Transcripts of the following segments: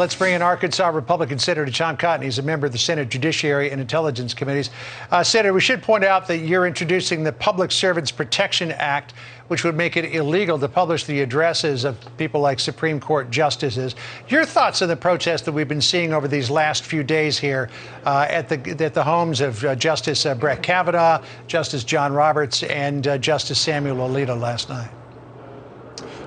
Let's bring in Arkansas Republican Senator Tom Cotton. He's a member of the Senate Judiciary and Intelligence Committees. Senator, we should point out that you're introducing the Public Servants Protection Act, which would make it illegal to publish the addresses of people like Supreme Court justices. Your thoughts on the protest that we've been seeing over these last few days here at the homes of Justice Brett Kavanaugh, Justice John Roberts, and Justice Samuel Alito last night?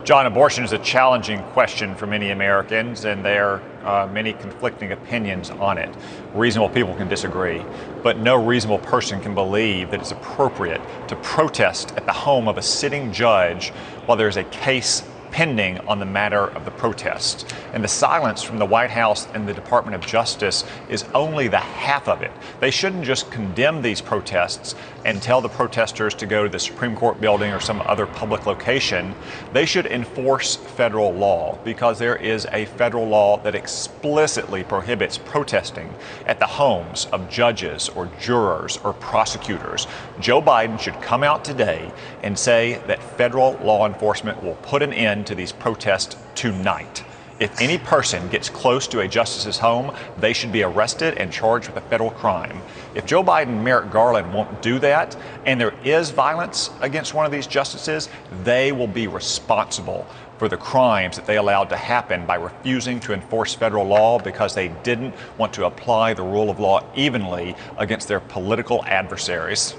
John, abortion is a challenging question for many Americans, and there are many conflicting opinions on it. Reasonable people can disagree, but no reasonable person can believe that it's appropriate to protest at the home of a sitting judge while there's a case pending on the matter of the protest. And the silence from the White House and the Department of Justice is only the half of it. They shouldn't just condemn these protests and tell the protesters to go to the Supreme Court building or some other public location. They should enforce federal law, because there is a federal law that explicitly prohibits protesting at the homes of judges or jurors or prosecutors. Joe Biden should come out today and say that federal law enforcement will put an end to these protests tonight. If any person gets close to a justice's home, they should be arrested and charged with a federal crime. If Joe Biden and Merrick Garland won't do that, and there is violence against one of these justices, they will be responsible for the crimes that they allowed to happen by refusing to enforce federal law because they didn't want to apply the rule of law evenly against their political adversaries.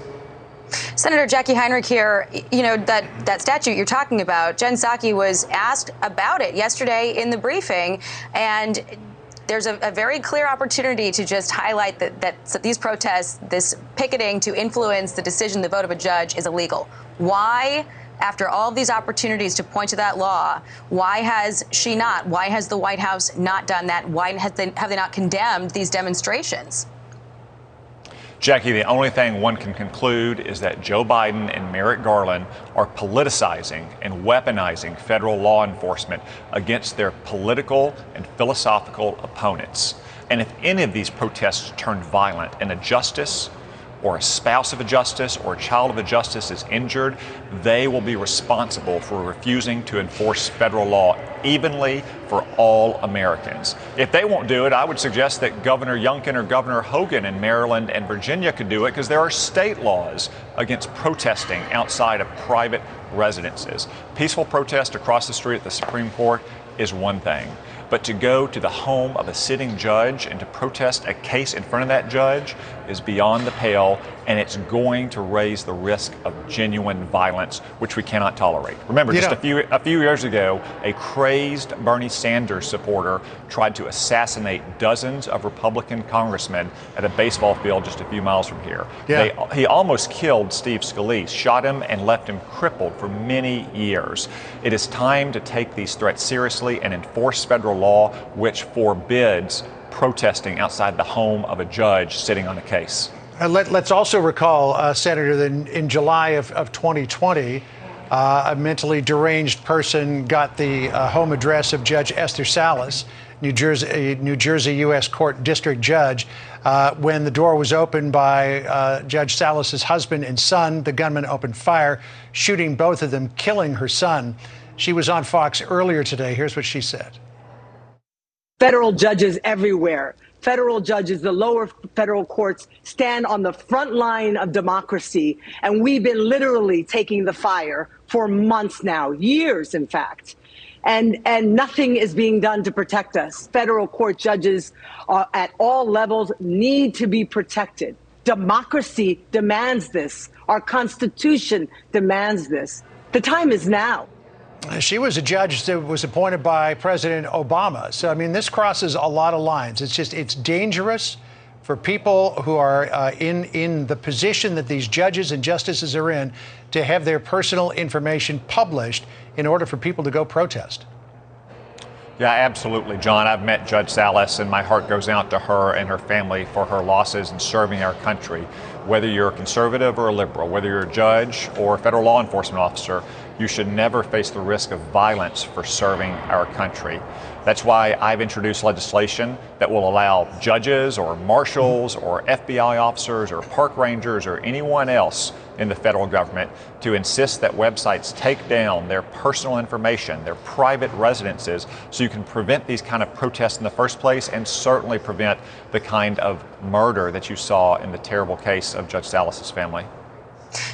Senator Jackie Heinrich here, that statute you're talking about, Jen Psaki was asked about it yesterday in the briefing, and there's a very clear opportunity to just highlight that these protests, this picketing to influence the decision, the vote of a judge, is illegal. Why, after all of these opportunities to point to that law, why has she not? Why has the White House not done that? Why have they not condemned these demonstrations? Jackie, the only thing one can conclude is that Joe Biden and Merrick Garland are politicizing and weaponizing federal law enforcement against their political and philosophical opponents. And if any of these protests turn violent and a justice or a spouse of a justice or a child of a justice is injured, they will be responsible for refusing to enforce federal law evenly for all Americans. If they won't do it, I would suggest that Governor Youngkin or Governor Hogan in Maryland and Virginia could do it, because there are state laws against protesting outside of private residences. Peaceful protest across the street at the Supreme Court is one thing, but to go to the home of a sitting judge and to protest a case in front of that judge is beyond the pale, and it's going to raise the risk of genuine violence, which we cannot tolerate. Remember, just a few years ago, a crazed Bernie Sanders supporter tried to assassinate dozens of Republican congressmen at a baseball field just a few miles from here. Yeah. He almost killed Steve Scalise, shot him and left him crippled for many years. It is time to take these threats seriously and enforce federal law, which forbids protesting outside the home of a judge sitting on a case. Let's also recall, Senator, that in July of 2020, a mentally deranged person got the home address of Judge Esther Salas, New Jersey U.S. Court District Judge. When the door was opened by Judge Salas's husband and son, the gunman opened fire, shooting both of them, killing her son. She was on Fox earlier today. Here's what she said. Federal judges everywhere, federal judges, the lower federal courts stand on the front line of democracy. And we've been literally taking the fire for months now, years, in fact. And nothing is being done to protect us. Federal court judges at all levels need to be protected. Democracy demands this. Our Constitution demands this. The time is now. She was a judge that was appointed by President Obama. So, I mean, this crosses a lot of lines. It's dangerous for people who are in the position that these judges and justices are in to have their personal information published in order for people to go protest. Yeah, absolutely, John. I've met Judge Salas, and my heart goes out to her and her family for her losses in serving our country. Whether you're a conservative or a liberal, whether you're a judge or a federal law enforcement officer, You should never face the risk of violence for serving our country. That's why I've introduced legislation that will allow judges or marshals or FBI officers or park rangers or anyone else in the federal government to insist that websites take down their personal information, their private residences, so you can prevent these kind of protests in the first place and certainly prevent the kind of murder that you saw in the terrible case of Judge Salas's family.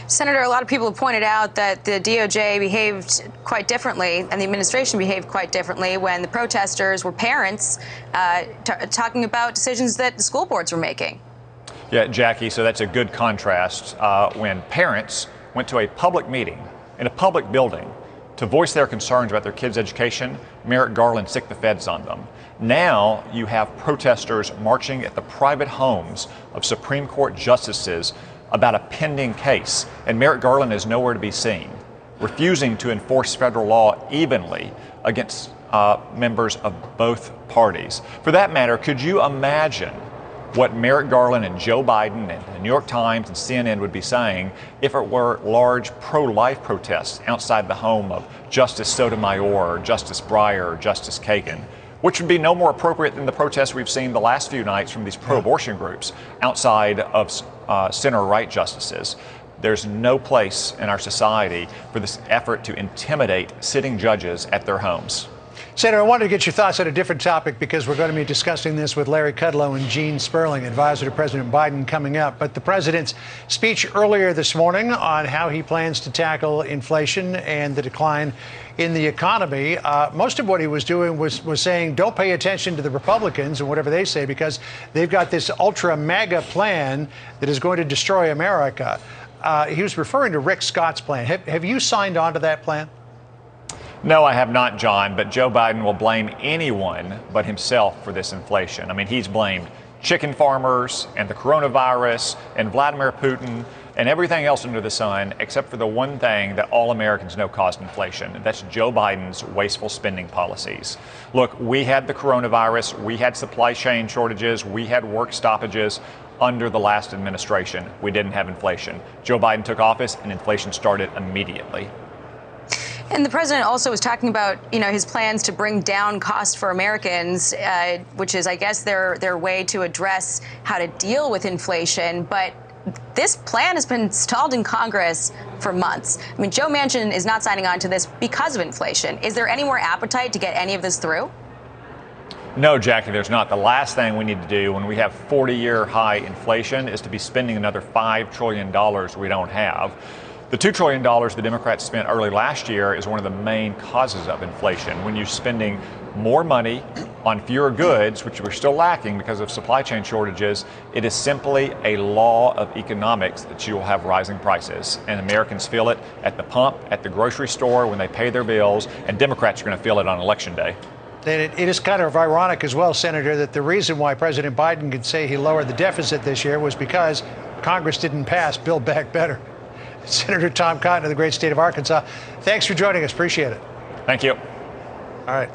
Senator, a lot of people have pointed out that the DOJ behaved quite differently and the administration behaved quite differently when the protesters were parents talking about decisions that the school boards were making. Yeah, Jackie, so that's a good contrast. When parents went to a public meeting in a public building to voice their concerns about their kids' education, Merrick Garland sicked the feds on them. Now you have protesters marching at the private homes of Supreme Court justices about a pending case, and Merrick Garland is nowhere to be seen, refusing to enforce federal law evenly against members of both parties. For that matter, could you imagine what Merrick Garland and Joe Biden and the New York Times and CNN would be saying if it were large pro-life protests outside the home of Justice Sotomayor, Justice Breyer, or Justice Kagan, which would be no more appropriate than the protests we've seen the last few nights from these pro-abortion groups outside of center-right justices. There's no place in our society for this effort to intimidate sitting judges at their homes. Senator, I wanted to get your thoughts on a different topic because we're going to be discussing this with Larry Kudlow and Gene Sperling, advisor to President Biden, coming up. But the president's speech earlier this morning on how he plans to tackle inflation and the decline in the economy, most of what he was doing was saying don't pay attention to the Republicans and whatever they say because they've got this ultra mega plan that is going to destroy America. He was referring to Rick Scott's plan. Have you signed on to that plan? No, I have not, John, but Joe Biden will blame anyone but himself for this inflation. I mean, he's blamed chicken farmers and the coronavirus and Vladimir Putin and everything else under the sun except for the one thing that all Americans know caused inflation, and that's Joe Biden's wasteful spending policies. Look, we had the coronavirus, we had supply chain shortages, we had work stoppages under the last administration. We didn't have inflation. Joe Biden took office and inflation started immediately. And the president also was talking about, his plans to bring down costs for Americans, which is, I guess, their way to address how to deal with inflation. But this plan has been stalled in Congress for months. I mean, Joe Manchin is not signing on to this because of inflation. Is there any more appetite to get any of this through? No, Jackie, there's not. The last thing we need to do when we have 40-year high inflation is to be spending another $5 trillion we don't have. The $2 trillion the Democrats spent early last year is one of the main causes of inflation. When you're spending more money on fewer goods, which we're still lacking because of supply chain shortages, it is simply a law of economics that you will have rising prices. And Americans feel it at the pump, at the grocery store, when they pay their bills, and Democrats are going to feel it on Election Day. And it is kind of ironic as well, Senator, that the reason why President Biden could say he lowered the deficit this year was because Congress didn't pass Build Back Better. Senator Tom Cotton of the great state of Arkansas, thanks for joining us. Appreciate it. Thank you. All right.